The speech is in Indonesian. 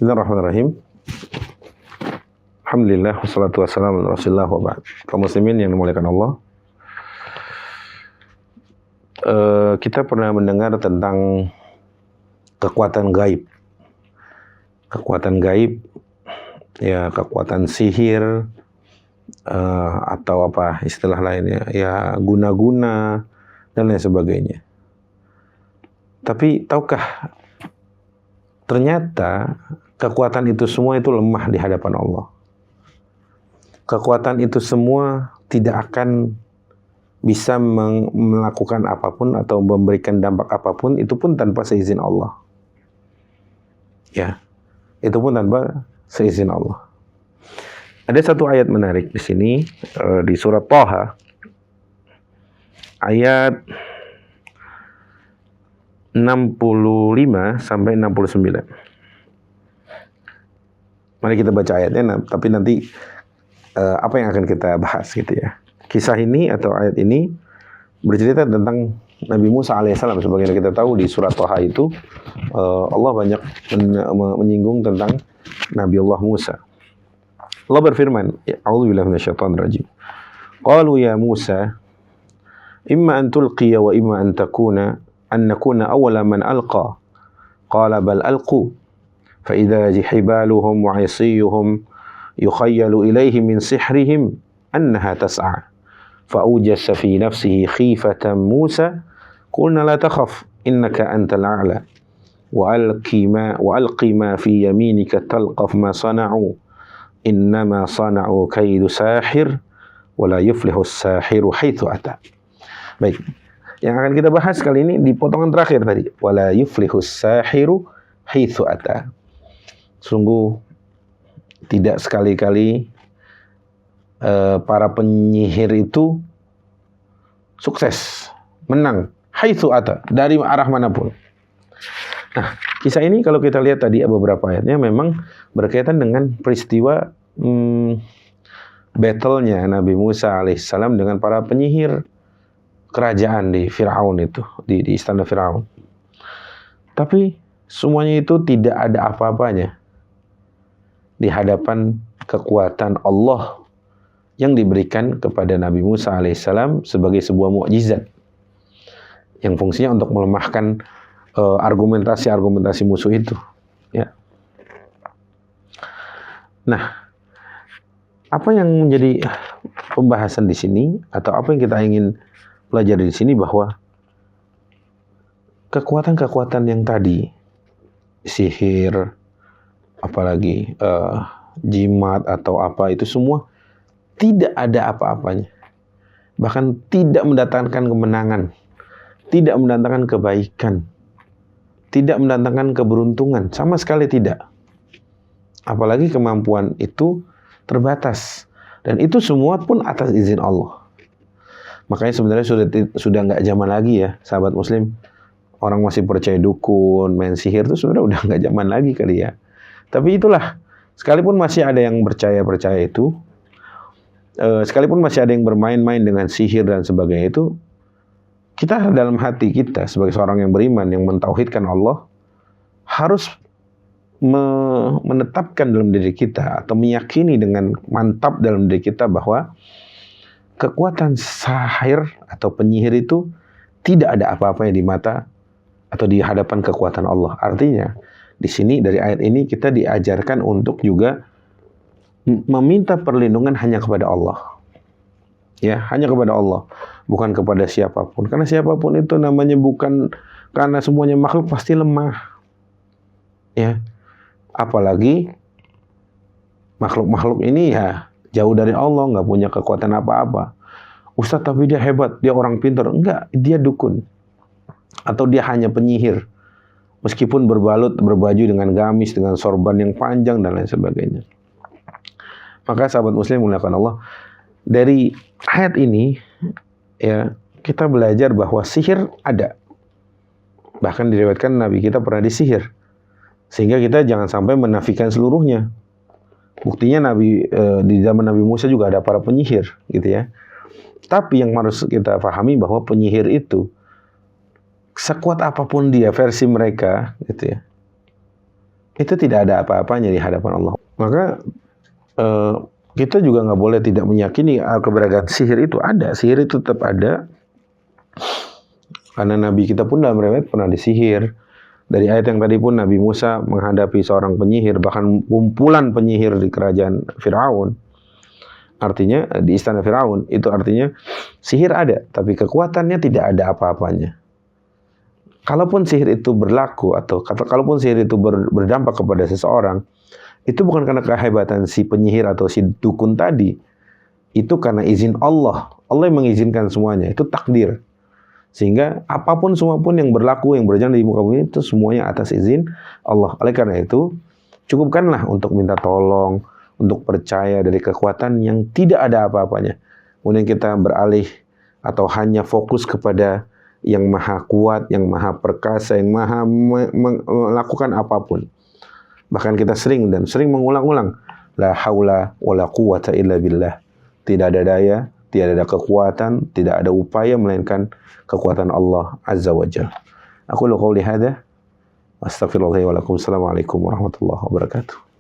Bismillahirrahmanirrahim. Alhamdulillah wassalatu wassalamu ala Rasulillah wa ba'd. Kaum muslimin yang dimuliakan Allah. Kita pernah mendengar tentang kekuatan gaib. Kekuatan gaib, ya kekuatan sihir, atau apa istilah lainnya, ya guna-guna dan lain sebagainya. Tapi tahukah ternyata kekuatan itu semua itu lemah di hadapan Allah. Kekuatan itu semua tidak akan bisa melakukan apapun atau memberikan dampak apapun, itu pun tanpa seizin Allah. Ya, itu pun tanpa seizin Allah. Ada satu ayat menarik di sini, di surat Thaha, ayat 65 sampai 69. Mari kita baca ayatnya, tapi nanti apa yang akan kita bahas gitu ya. Kisah ini atau ayat ini bercerita tentang Nabi Musa alaihissalam. Sebagaimana kita tahu di surat Thaha itu Allah banyak menyinggung tentang Nabi Allah Musa. Allah berfirman, A'udzubillahi minasyaitonir rajim. Qalu ya Musa, imma an tulqiya wa imma an nakuna awwala man alqa. Qala bal alqu. Fa idza hibaluhum wa 'isiyuhum yukhayyalu ilayhi min sihrihim annaha tas'a. Fa awjasa fi nafsihi khifatan Musa. Qulna la takhaf innaka antal a'la. Wa alqi ma fi yaminika talqaf ma sana'u. Innama sana'u kaidu sahir wa la yuflihu as-sahiru haitsu ata. Baik. Yang akan kita bahas kali ini di potongan terakhir tadi, wala yuflihus sahiru haitsu ata. Sungguh tidak sekali-kali para penyihir itu sukses, menang haitsu ata, dari arah manapun. Nah, kisah ini kalau kita lihat tadi beberapa ayatnya memang berkaitan dengan peristiwa battle-nya Nabi Musa alaihissalam dengan para penyihir kerajaan di Firaun itu, di istana Firaun. Tapi semuanya itu tidak ada apa-apanya di hadapan kekuatan Allah yang diberikan kepada Nabi Musa alaihissalam sebagai sebuah mukjizat yang fungsinya untuk melemahkan argumentasi musuh itu. Ya. Nah, apa yang menjadi pembahasan di sini atau apa yang kita ingin pelajari di sini, bahwa kekuatan-kekuatan yang tadi, sihir, apalagi jimat atau apa, itu semua tidak ada apa-apanya. Bahkan tidak mendatangkan kemenangan, tidak mendatangkan kebaikan, tidak mendatangkan keberuntungan, sama sekali tidak. Apalagi kemampuan itu terbatas, dan itu semua pun atas izin Allah. Makanya sebenarnya sudah nggak zaman lagi ya, sahabat muslim. Orang masih percaya dukun, main sihir itu sebenarnya udah nggak zaman lagi kali ya. Tapi itulah, sekalipun masih ada yang percaya itu, sekalipun masih ada yang bermain-main dengan sihir dan sebagainya itu, kita dalam hati kita sebagai seorang yang beriman, yang mentauhidkan Allah, harus menetapkan dalam diri kita atau meyakini dengan mantap dalam diri kita bahwa kekuatan sahir atau penyihir itu tidak ada apa-apanya di mata atau di hadapan kekuatan Allah. Artinya, di sini dari ayat ini kita diajarkan untuk juga meminta perlindungan hanya kepada Allah. Ya, hanya kepada Allah, bukan kepada siapapun. Karena siapapun itu namanya bukan, karena semuanya makhluk pasti lemah. Ya. Apalagi makhluk-makhluk ini ya jauh dari Allah, nggak punya kekuatan apa-apa. Ustaz, tapi dia hebat, dia orang pintar. Enggak, dia dukun. Atau dia hanya penyihir. Meskipun berbaju dengan gamis, dengan sorban yang panjang, dan lain sebagainya. Maka sahabat muslim muliakan Allah, dari ayat ini, ya kita belajar bahwa sihir ada. Bahkan diriwayatkan Nabi kita pernah disihir. Sehingga kita jangan sampai menafikan seluruhnya. Buktinya di zaman Nabi Musa juga ada para penyihir, gitu ya. Tapi yang harus kita pahami bahwa penyihir itu, sekuat apapun dia versi mereka, gitu ya, itu tidak ada apa-apanya di hadapan Allah. Maka kita juga nggak boleh tidak meyakini keberadaan sihir itu ada. Sihir itu tetap ada. Karena Nabi kita pun dalam riwayat pernah disihir. Dari ayat yang tadi pun Nabi Musa menghadapi seorang penyihir, bahkan kumpulan penyihir di kerajaan Firaun. Artinya di istana Firaun, itu artinya sihir ada, tapi kekuatannya tidak ada apa-apanya. Kalaupun sihir itu berlaku atau kalaupun sihir itu berdampak kepada seseorang, itu bukan karena kehebatan si penyihir atau si dukun tadi. Itu karena izin Allah. Allah yang mengizinkan semuanya, itu takdir. Sehingga apapun semua pun yang berlaku, yang berjalan di muka bumi itu semuanya atas izin Allah. Oleh karena itu, cukupkanlah untuk minta tolong, untuk percaya dari kekuatan yang tidak ada apa-apanya. Kemudian kita beralih atau hanya fokus kepada yang maha kuat, yang maha perkasa, yang maha melakukan apapun. Bahkan kita sering mengulang-ulang, la haula wala quwata illa billah. Tidak ada daya, tidak ada kekuatan, tidak ada upaya melainkan kekuatan Allah Azza wa Jalla. Aku qouli hadza, astaghfirullah wa lakum. Assalamualaikum warahmatullahi wabarakatuh.